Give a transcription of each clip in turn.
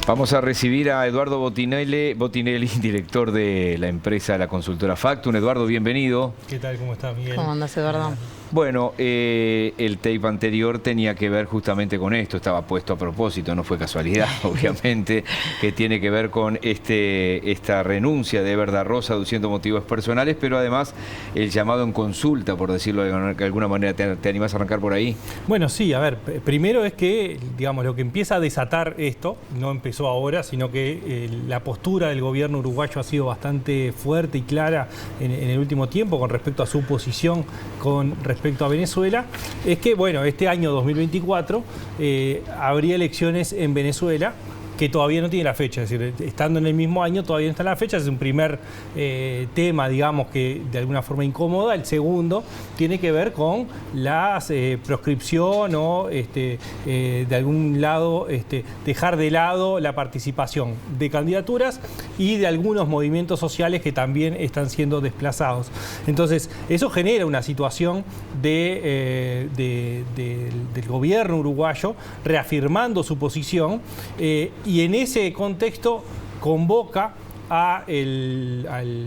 Vamos a recibir a Eduardo Botinelli, director de la empresa, la consultora Factum. Eduardo, bienvenido. ¿Qué tal? ¿Cómo estás, Miguel? ¿Cómo andas, Eduardo? Bueno, el tape anterior tenía que ver justamente con esto, estaba puesto a propósito, no fue casualidad, obviamente, que tiene que ver con esta renuncia de Eber da Rosa aduciendo motivos personales, pero además el llamado en consulta, por decirlo de alguna manera. ¿Te animás a arrancar por ahí? Bueno, sí, a ver, primero es que, digamos, lo que empieza a desatar esto, no empezó ahora, sino que la postura del gobierno uruguayo ha sido bastante fuerte y clara en el último tiempo con respecto a su posición con respecto a Venezuela, es que, bueno, este año 2024 habría elecciones en Venezuela, que todavía no tiene la fecha, es decir, estando en el mismo año todavía no está en la fecha. Es un primer tema, digamos, que de alguna forma incomoda. El segundo tiene que ver con la proscripción o de algún lado dejar de lado la participación de candidaturas y de algunos movimientos sociales que también están siendo desplazados. Entonces, eso genera una situación del gobierno uruguayo reafirmando su posición y en ese contexto convoca al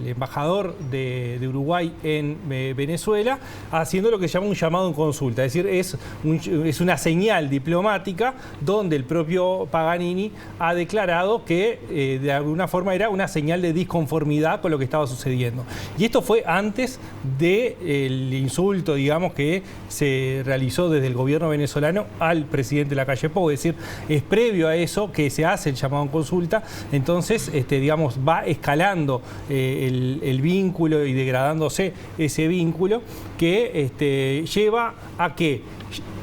embajador de Uruguay en Venezuela, haciendo lo que se llama un llamado en consulta. Es decir, es una señal diplomática donde el propio Paganini ha declarado que de alguna forma era una señal de disconformidad con lo que estaba sucediendo. Y esto fue antes del insulto, digamos, que se realizó desde el gobierno venezolano al presidente Lacalle Pou. Es decir, es previo a eso que se hace el llamado en consulta. Entonces, digamos, va escalando el vínculo y degradándose ese vínculo que lleva a que,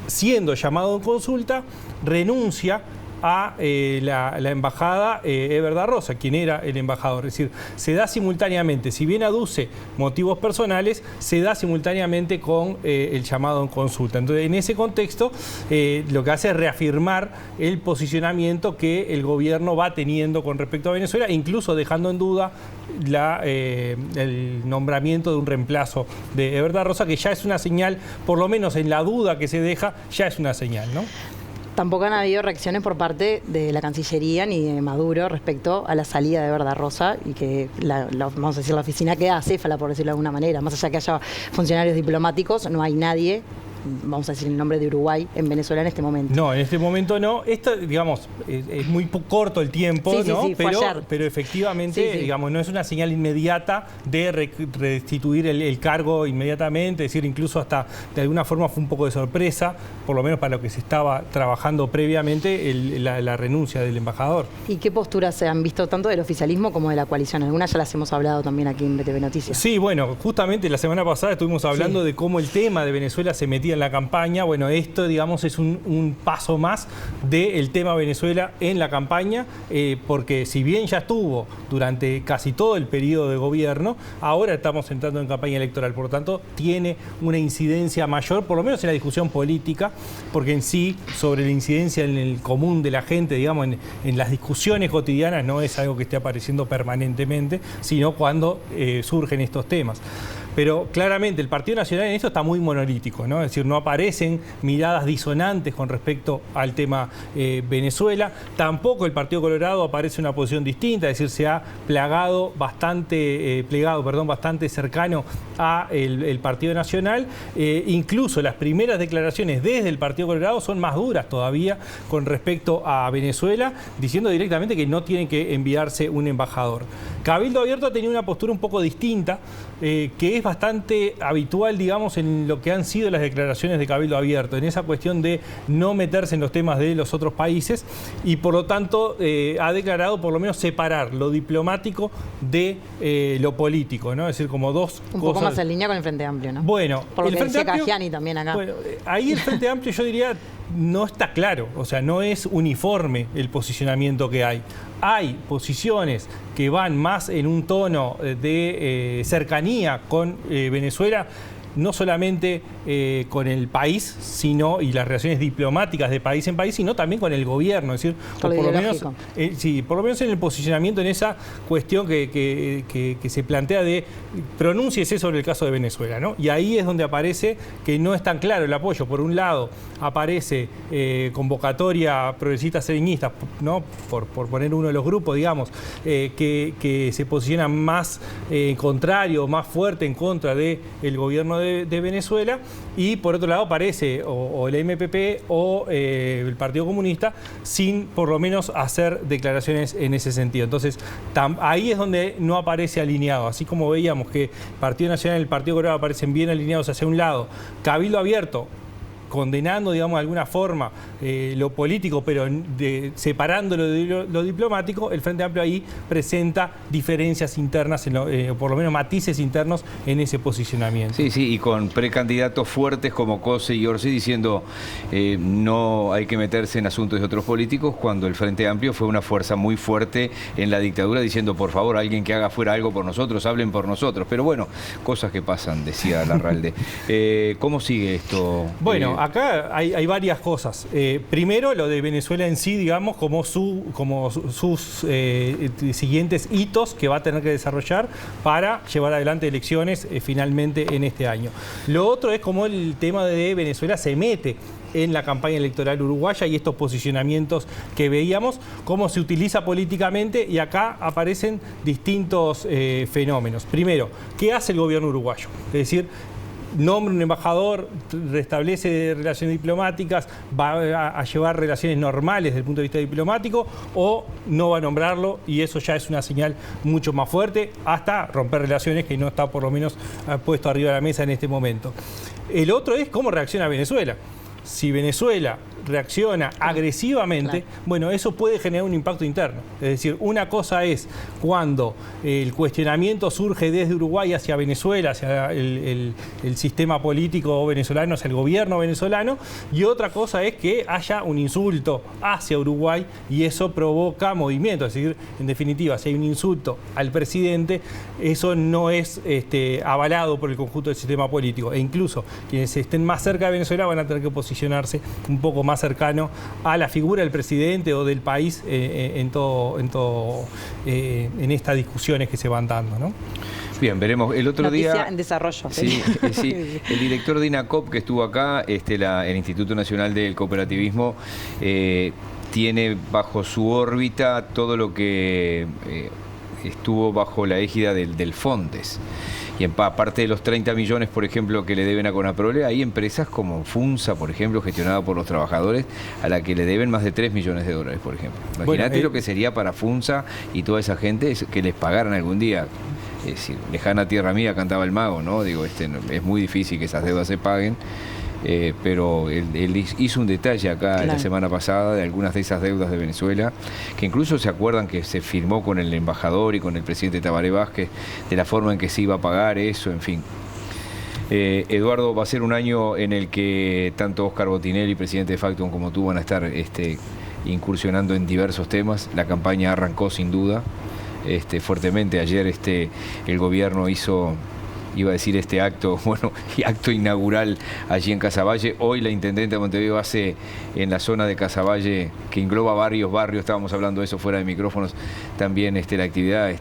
siendo llamado en consulta, renuncia a la embajada Eber da Rosa, quien era el embajador. Es decir, se da simultáneamente, si bien aduce motivos personales, se da simultáneamente con el llamado en consulta. Entonces, en ese contexto, lo que hace es reafirmar el posicionamiento que el gobierno va teniendo con respecto a Venezuela, incluso dejando en duda el nombramiento de un reemplazo de Eber da Rosa, que ya es una señal, por lo menos en la duda que se deja, ya es una señal, ¿no? Tampoco han habido reacciones por parte de la Cancillería ni de Maduro respecto a la salida de Eber da Rosa y que, vamos a decir, la oficina queda acéfala, por decirlo de alguna manera. Más allá que haya funcionarios diplomáticos, no hay nadie, vamos a decir el nombre de Uruguay, en Venezuela en este momento. No, en este momento no. Esto, digamos, es muy corto el tiempo, sí, ¿no? Sí, pero efectivamente, digamos, no es una señal inmediata de restituir el cargo inmediatamente. Es decir, incluso hasta de alguna forma fue un poco de sorpresa, por lo menos para lo que se estaba trabajando previamente, la renuncia del embajador. ¿Y qué posturas se han visto tanto del oficialismo como de la coalición? Algunas ya las hemos hablado también aquí en BTV Noticias. Sí, bueno, justamente la semana pasada estuvimos hablando de cómo el tema de Venezuela se metía en la campaña. Bueno, esto, digamos, es un paso más del tema Venezuela en la campaña, porque si bien ya estuvo durante casi todo el periodo de gobierno, ahora estamos entrando en campaña electoral. Por lo tanto, tiene una incidencia mayor, por lo menos en la discusión política, porque en sí, sobre la incidencia en el común de la gente, digamos, en las discusiones cotidianas, no es algo que esté apareciendo permanentemente, sino cuando surgen estos temas. Pero claramente el Partido Nacional en esto está muy monolítico, ¿no? Es decir, no aparecen miradas disonantes con respecto al tema Venezuela. Tampoco el Partido Colorado aparece una posición distinta, es decir, se ha plegado bastante cercano a el Partido Nacional. Incluso las primeras declaraciones desde el Partido Colorado son más duras todavía con respecto a Venezuela, diciendo directamente que no tiene que enviarse un embajador. Cabildo Abierto ha tenido una postura un poco distinta, que es bastante habitual, digamos, en lo que han sido las declaraciones de Cabildo Abierto, en esa cuestión de no meterse en los temas de los otros países y, por lo tanto, ha declarado por lo menos separar lo diplomático de lo político, ¿no? Es decir, como dos cosas. Un poco más en línea con el Frente Amplio, ¿no? Bueno, por lo que decía Caggiani también acá. Bueno, ahí el Frente Amplio, yo diría, no está claro, o sea, no es uniforme el posicionamiento que hay. Hay posiciones que van más en un tono de cercanía con Venezuela, no solamente con el país, sino y las relaciones diplomáticas de país en país, sino también con el gobierno. Es decir, por lo menos, por lo menos en el posicionamiento en esa cuestión que se plantea de pronúnciese sobre el caso de Venezuela, ¿no? Y ahí es donde aparece que no es tan claro el apoyo. Por un lado, aparece convocatoria progresista sereñista, ¿no? Por poner uno de los grupos, digamos, que se posiciona más contrario, más fuerte en contra del gobierno de Venezuela, y por otro lado aparece o el MPP o el Partido Comunista sin por lo menos hacer declaraciones en ese sentido. Entonces ahí es donde no aparece alineado, así como veíamos que el Partido Nacional y el Partido Colorado aparecen bien alineados hacia un lado, Cabildo Abierto condenando, digamos, de alguna forma lo político, pero separándolo de lo diplomático, el Frente Amplio ahí presenta diferencias internas, por lo menos matices internos en ese posicionamiento. Sí, sí, y con precandidatos fuertes como Cose y Orsi diciendo no hay que meterse en asuntos de otros políticos, cuando el Frente Amplio fue una fuerza muy fuerte en la dictadura diciendo, por favor, alguien que haga fuera algo por nosotros, hablen por nosotros. Pero bueno, cosas que pasan, decía Larralde. ¿Cómo sigue esto? Bueno, acá hay varias cosas. Primero, lo de Venezuela en sí, digamos, como sus siguientes hitos que va a tener que desarrollar para llevar adelante elecciones finalmente en este año. Lo otro es cómo el tema de Venezuela se mete en la campaña electoral uruguaya y estos posicionamientos que veíamos, cómo se utiliza políticamente, y acá aparecen distintos fenómenos. Primero, ¿qué hace el gobierno uruguayo? Es decir, nombra un embajador, restablece relaciones diplomáticas, va a llevar relaciones normales desde el punto de vista diplomático, o no va a nombrarlo, y eso ya es una señal mucho más fuerte, hasta romper relaciones, que no está por lo menos puesto arriba de la mesa en este momento. El otro es cómo reacciona Venezuela. Si Venezuela reacciona agresivamente, bueno, eso puede generar un impacto interno. Es decir, una cosa es cuando el cuestionamiento surge desde Uruguay hacia Venezuela, hacia el sistema político venezolano, hacia el gobierno venezolano, y otra cosa es que haya un insulto hacia Uruguay y eso provoca movimiento. Es decir, en definitiva, si hay un insulto al presidente, eso no es avalado por el conjunto del sistema político, e incluso quienes estén más cerca de Venezuela van a tener que posicionarse un poco más cercano a la figura del presidente o del país en estas discusiones que se van dando, ¿no? Bien, veremos. El otro día en desarrollo. Sí, sí, el director de INACOP que estuvo acá, el Instituto Nacional del Cooperativismo, tiene bajo su órbita todo lo que estuvo bajo la égida del Fondes. Y aparte de los 30 millones, por ejemplo, que le deben a Conaprole, hay empresas como FUNSA, por ejemplo, gestionada por los trabajadores, a la que le deben más de 3 millones de dólares, por ejemplo. Imagínate lo que sería para FUNSA y toda esa gente que les pagaran algún día. Es decir, lejana tierra mía, cantaba el mago, ¿no? Digo, es muy difícil que esas deudas se paguen. Pero él hizo un detalle acá la semana pasada de algunas de esas deudas de Venezuela, que incluso se acuerdan que se firmó con el embajador y con el presidente Tabaré Vázquez de la forma en que se iba a pagar eso, en fin. Eduardo, va a ser un año en el que tanto Óscar Botinelli, presidente de Factum, como tú van a estar incursionando en diversos temas. La campaña arrancó sin duda fuertemente. Ayer el gobierno hizo... iba a decir acto inaugural allí en Casaballe. Hoy la intendente de Montevideo hace en la zona de Casaballe, que engloba varios barrios, estábamos hablando de eso fuera de micrófonos, también la actividad.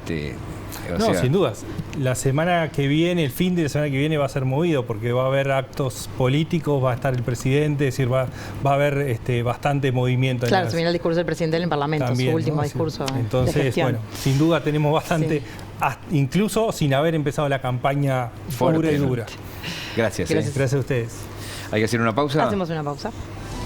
Sin dudas. La semana que viene, el fin de la semana que viene va a ser movido porque va a haber actos políticos, va a estar el presidente, es decir, va a haber bastante movimiento. Claro, se viene el discurso del presidente en el Parlamento, también, su último discurso. Entonces, bueno, sin duda tenemos bastante, incluso sin haber empezado la campaña pura y dura. Gracias. Gracias a ustedes. ¿Hay que hacer una pausa? Hacemos una pausa.